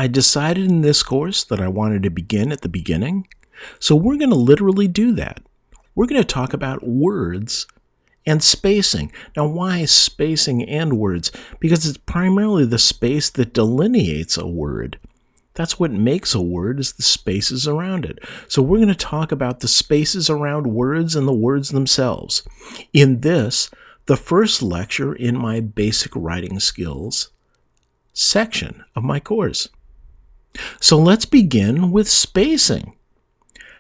I decided in this course that I wanted to begin at the beginning, so we're going to literally do that. We're going to talk about words and spacing. Now, why spacing and words? Because it's primarily the space that delineates a word. That's what makes a word, is the spaces around it. So we're going to talk about the spaces around words and the words themselves. In this, the first lecture in my basic writing skills section of my course. So let's begin with spacing.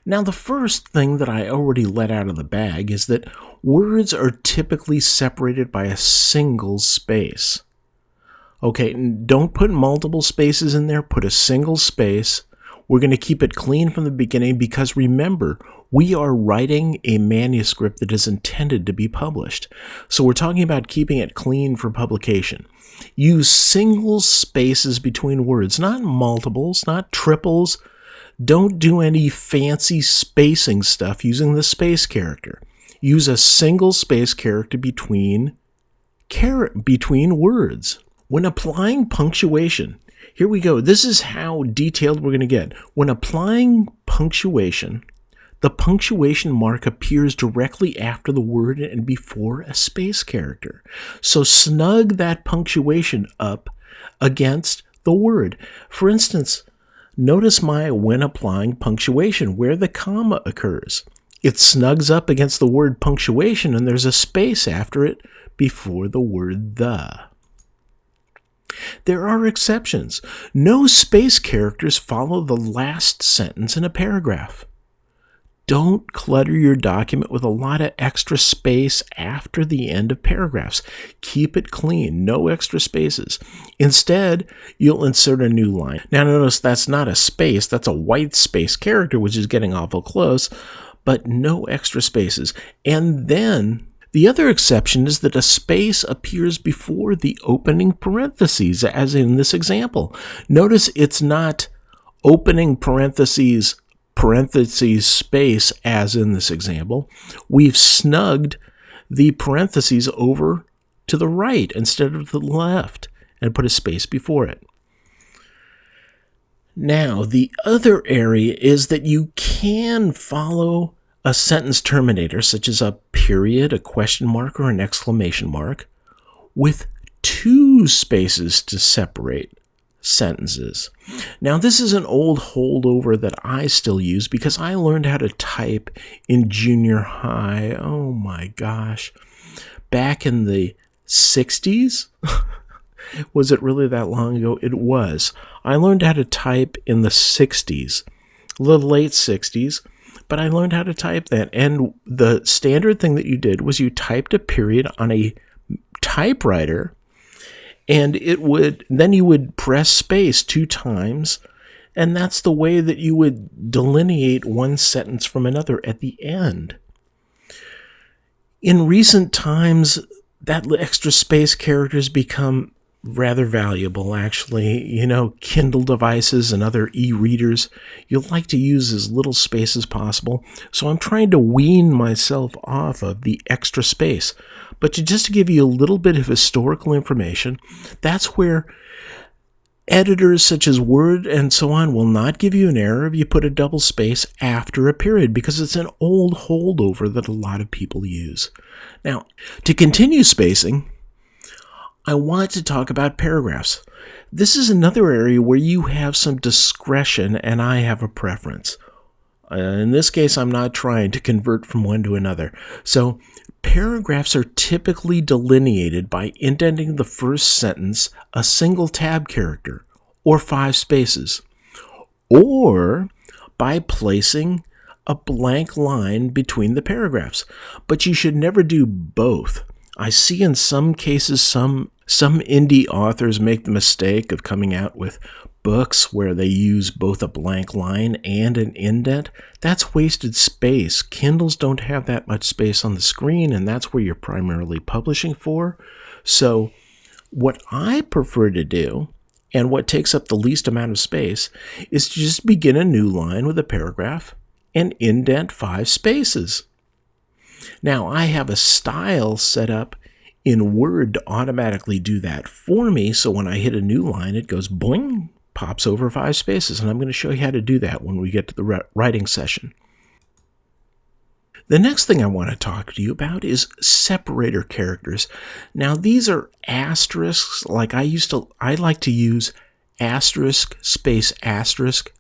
Now, the first thing that I already let out of the bag is that words are typically separated by a single space. Okay, don't put multiple spaces in there, put a single space. We're going to keep it clean from the beginning because remember, we are writing a manuscript that is intended to be published. So we're talking about keeping it clean for publication. Use single spaces between words, not multiples, not triples. Don't do any fancy spacing stuff using the space character. Use a single space character between words. When applying punctuation, here we go. This is how detailed we're going to get. When applying punctuation, the punctuation mark appears directly after the word and before a space character. So snug that punctuation up against the word. For instance, notice my when applying punctuation, where the comma occurs. It snugs up against the word punctuation and there's a space after it before the word the. There are exceptions. No space characters follow the last sentence in a paragraph. Don't clutter your document with a lot of extra space after the end of paragraphs. Keep it clean, no extra spaces. Instead, you'll insert a new line. Now notice that's not a space, that's a white space character, which is getting awful close, but no extra spaces. And then the other exception is that a space appears before the opening parentheses, as in this example. Notice it's not opening parentheses space, as in this example. We've snugged the parentheses over to the right instead of the left and put a space before it. Now, the other area is that you can follow a sentence terminator, such as a period, a question mark, or an exclamation mark, with two spaces to separate sentences. Now, this is an old holdover that I still use because I learned how to type in junior high. Oh my gosh. Back in the 60s? Was it really that long ago? It was. I learned how to type in the 60s, the late 60s, but I learned how to type then. And the standard thing that you did was you typed a period on a typewriter, and then you would press space 2 times, and that's the way that you would delineate one sentence from another at the end. In recent times, that extra space characters become rather valuable, actually. You know, Kindle devices and other e-readers, you'll like to use as little space as possible. So I'm trying to wean myself off of the extra space. But just to give you a little bit of historical information, that's where editors such as Word and so on will not give you an error if you put a double space after a period, because it's an old holdover that a lot of people use. Now, to continue spacing, I want to talk about paragraphs. This is another area where you have some discretion and I have a preference. In this case, I'm not trying to convert from one to another. So paragraphs are typically delineated by indenting the first sentence a single tab character or 5 spaces, or by placing a blank line between the paragraphs. But you should never do both. I see in some cases some indie authors make the mistake of coming out with books where they use both a blank line and an indent. That's wasted space. Kindles don't have that much space on the screen, and that's where you're primarily publishing for. So what I prefer to do, and what takes up the least amount of space, is to just begin a new line with a paragraph and indent 5 spaces. Now, I have a style set up in Word to automatically do that for me, so when I hit a new line, it goes boing, pops over 5 spaces, and I'm going to show you how to do that when we get to the writing session. The next thing I want to talk to you about is separator characters. Now, these are asterisks. Like I like to use asterisk, space, asterisk,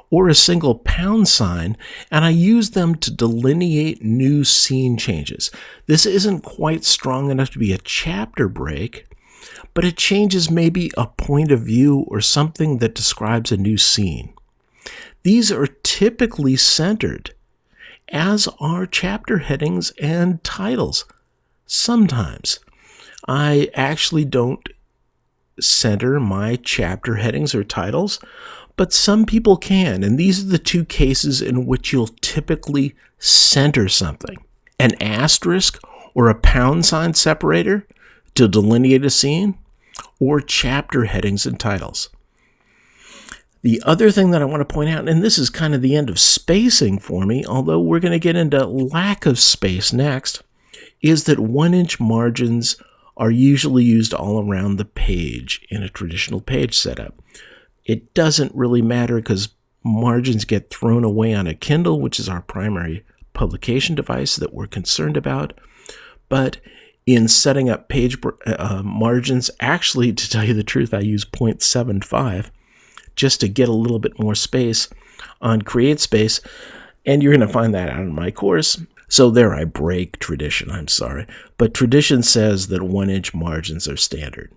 or a single pound sign, and I use them to delineate new scene changes. This isn't quite strong enough to be a chapter break, but it changes maybe a point of view or something that describes a new scene. These are typically centered, as are chapter headings and titles. Sometimes I actually don't center my chapter headings or titles, but some people can, and these are the 2 cases in which you'll typically center something: an asterisk or a pound sign separator to delineate a scene, or chapter headings and titles. The other thing that I want to point out, and this is kind of the end of spacing for me, although we're going to get into lack of space next, is that 1-inch margins are usually used all around the page in a traditional page setup. It doesn't really matter because margins get thrown away on a Kindle, which is our primary publication device that we're concerned about. But in setting up page margins, actually, to tell you the truth, I use 0.75 just to get a little bit more space on CreateSpace, and you're going to find that out in my course. So there I break tradition, I'm sorry. But tradition says that 1-inch margins are standard.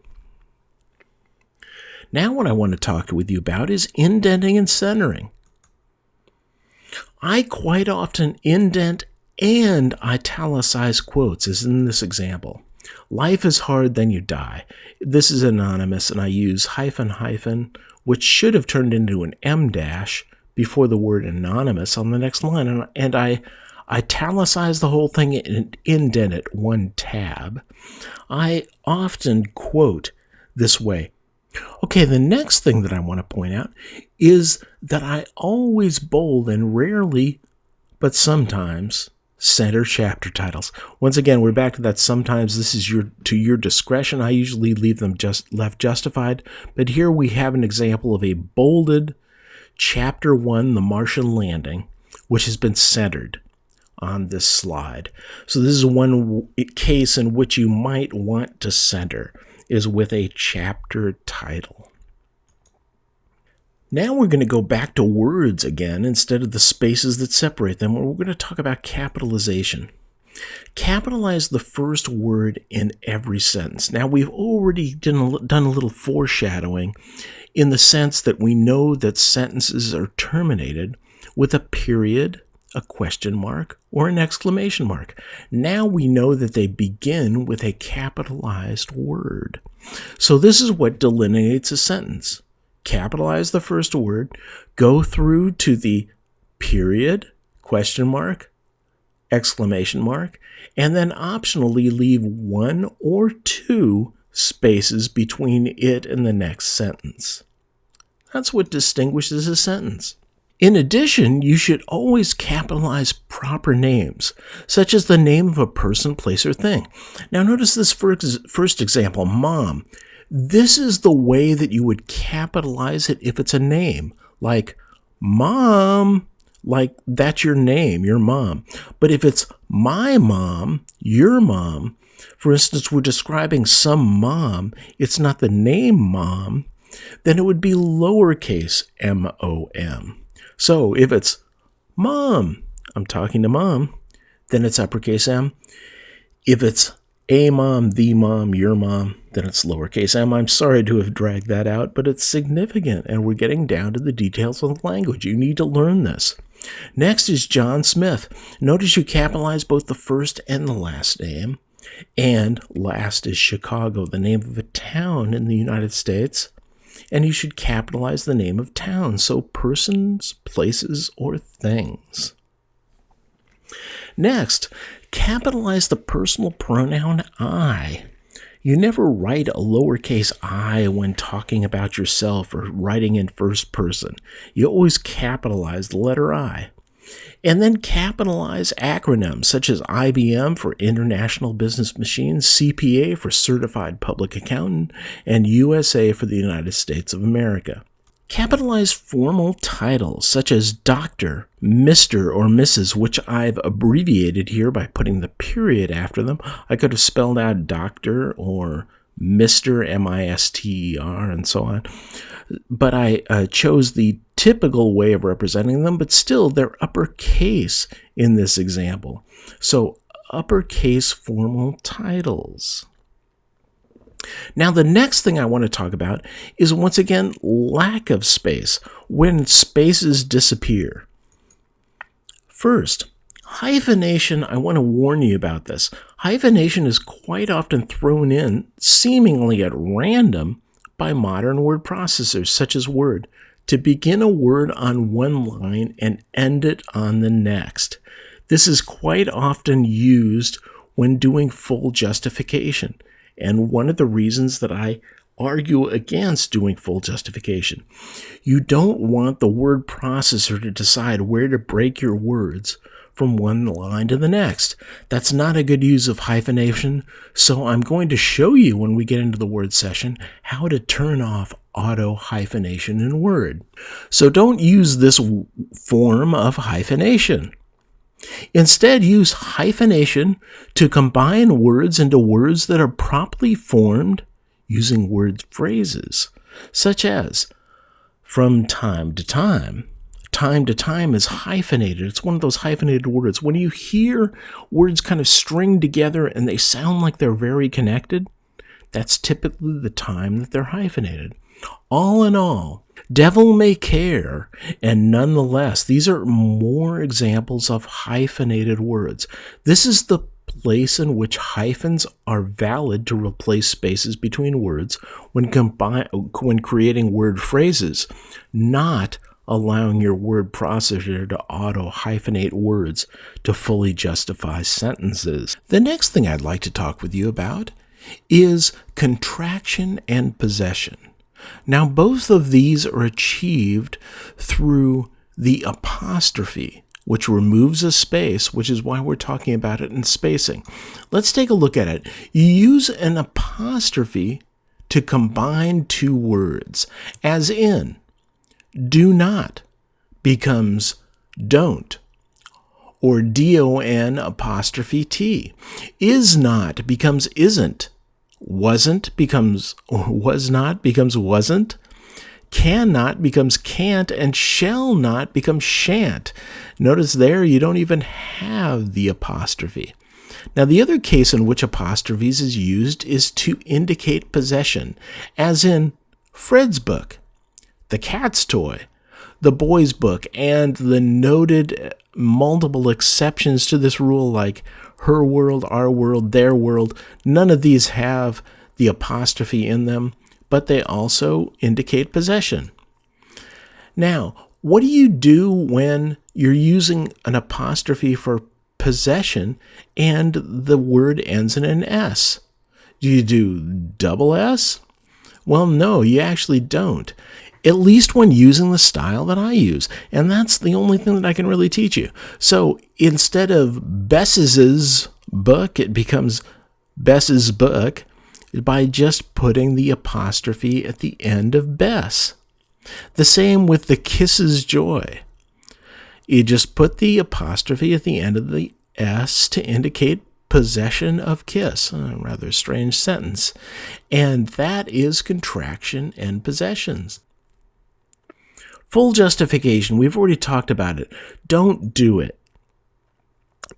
Now what I want to talk with you about is indenting and centering. I quite often indent and italicize quotes, as in this example. Life is hard, then you die. This is anonymous, and I use hyphen, which should have turned into an M dash before the word anonymous on the next line, and I italicize the whole thing and indent it 1 tab. I often quote this way. Okay, the next thing that I want to point out is that I always bold and rarely, but sometimes, center chapter titles. Once again, we're back to that sometimes. This is to your discretion. I usually leave them just left justified, but here we have an example of a bolded chapter 1, the Martian landing, which has been centered on this slide. So this is one case in which you might want to center, is with a chapter title. Now we're going to go back to words again instead of the spaces that separate them, where we're going to talk about capitalization. Capitalize the first word in every sentence. Now we've already done a little foreshadowing in the sense that we know that sentences are terminated with a period, a question mark, or an exclamation mark. Now we know that they begin with a capitalized word. So this is what delineates a sentence. Capitalize the first word, go through to the period, question mark, exclamation mark, and then optionally leave 1 or 2 spaces between it and the next sentence. That's what distinguishes a sentence. In addition, you should always capitalize proper names, such as the name of a person, place, or thing. Now notice this first example, mom. This is the way that you would capitalize it if it's a name, like mom, like that's your name, your mom. But if it's my mom, your mom, for instance, we're describing some mom, it's not the name mom, then it would be lowercase m-o-m. So if it's mom, I'm talking to mom, then it's uppercase m. If it's a mom, the mom, your mom, then it's lowercase m. I'm sorry to have dragged that out, but it's significant, and we're getting down to the details of the language. You need to learn this. Next is John Smith. Notice you capitalize both the first and the last name, and last is Chicago, the name of a town in the United States, and you should capitalize the name of town, so persons, places, or things. Next, capitalize the personal pronoun I. You never write a lowercase I when talking about yourself or writing in first person. You always capitalize the letter I. And then capitalize acronyms such as IBM for International Business Machines, CPA for Certified Public Accountant, and USA for the United States of America. Capitalize formal titles such as Dr., Mr., or Mrs., which I've abbreviated here by putting the period after them. I could have spelled out Dr. or Mr., M-I-S-T-E-R, and so on. But I chose the typical way of representing them, but still they're uppercase in this example. So uppercase formal titles. Now, the next thing I want to talk about is, once again, lack of space, when spaces disappear. First, hyphenation, I want to warn you about this. Hyphenation is quite often thrown in, seemingly at random, by modern word processors such as Word, to begin a word on one line and end it on the next. This is quite often used when doing full justification, and one of the reasons that I argue against doing full justification. You don't want the word processor to decide where to break your words from one line to the next. That's not a good use of hyphenation, so I'm going to show you when we get into the word session how to turn off auto hyphenation in Word. So don't use this form of hyphenation. Instead, use hyphenation to combine words into words that are properly formed using word phrases, such as from time to time. Time to time is hyphenated. It's one of those hyphenated words. When you hear words kind of string together and they sound like they're very connected, that's typically the time that they're hyphenated. All in all, devil may care, and nonetheless, these are more examples of hyphenated words. This is the place in which hyphens are valid to replace spaces between words when creating word phrases, not allowing your word processor to auto-hyphenate words to fully justify sentences. The next thing I'd like to talk with you about is contraction and possession. Now, both of these are achieved through the apostrophe, which removes a space, which is why we're talking about it in spacing. Let's take a look at it. You use an apostrophe to combine two words, as in, do not becomes don't, or D-O-N apostrophe T. Is not becomes isn't. Wasn't becomes, or was not becomes wasn't. Cannot becomes can't, and shall not becomes shan't. Notice there you don't even have the apostrophe. Now, the other case in which apostrophes is used is to indicate possession, as in Fred's book, the cat's toy, the boy's book, and the noted multiple exceptions to this rule like her world, our world, their world. None of these have the apostrophe in them, but they also indicate possession. Now, what do you do when you're using an apostrophe for possession and the word ends in an S? Do you do double S? Well, no, you actually don't. At least when using the style that I use. And that's the only thing that I can really teach you. So instead of Bess's book, it becomes Bess's book by just putting the apostrophe at the end of Bess. The same with the Kiss's Joy. You just put the apostrophe at the end of the S to indicate possession of kiss. A rather strange sentence. And that is contraction and possessions. Full justification, we've already talked about it. Don't do it.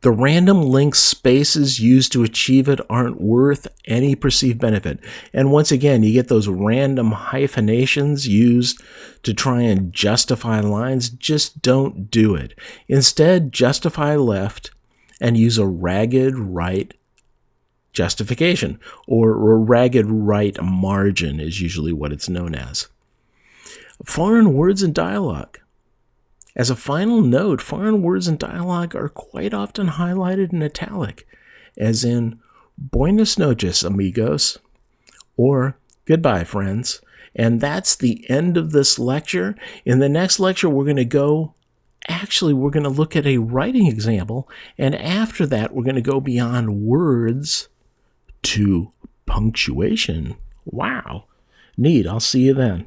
The random link spaces used to achieve it aren't worth any perceived benefit. And once again, you get those random hyphenations used to try and justify lines. Just don't do it. Instead, justify left and use a ragged right justification, or a ragged right margin is usually what it's known as. Foreign words and dialogue. As a final note, foreign words and dialogue are quite often highlighted in italic, as in Buenas noches, amigos, or goodbye, friends. And that's the end of this lecture. In the next lecture, we're going to go Actually, we're going to look at a writing example, and after that, we're going to go beyond words to punctuation. Wow. Neat. I'll see you then.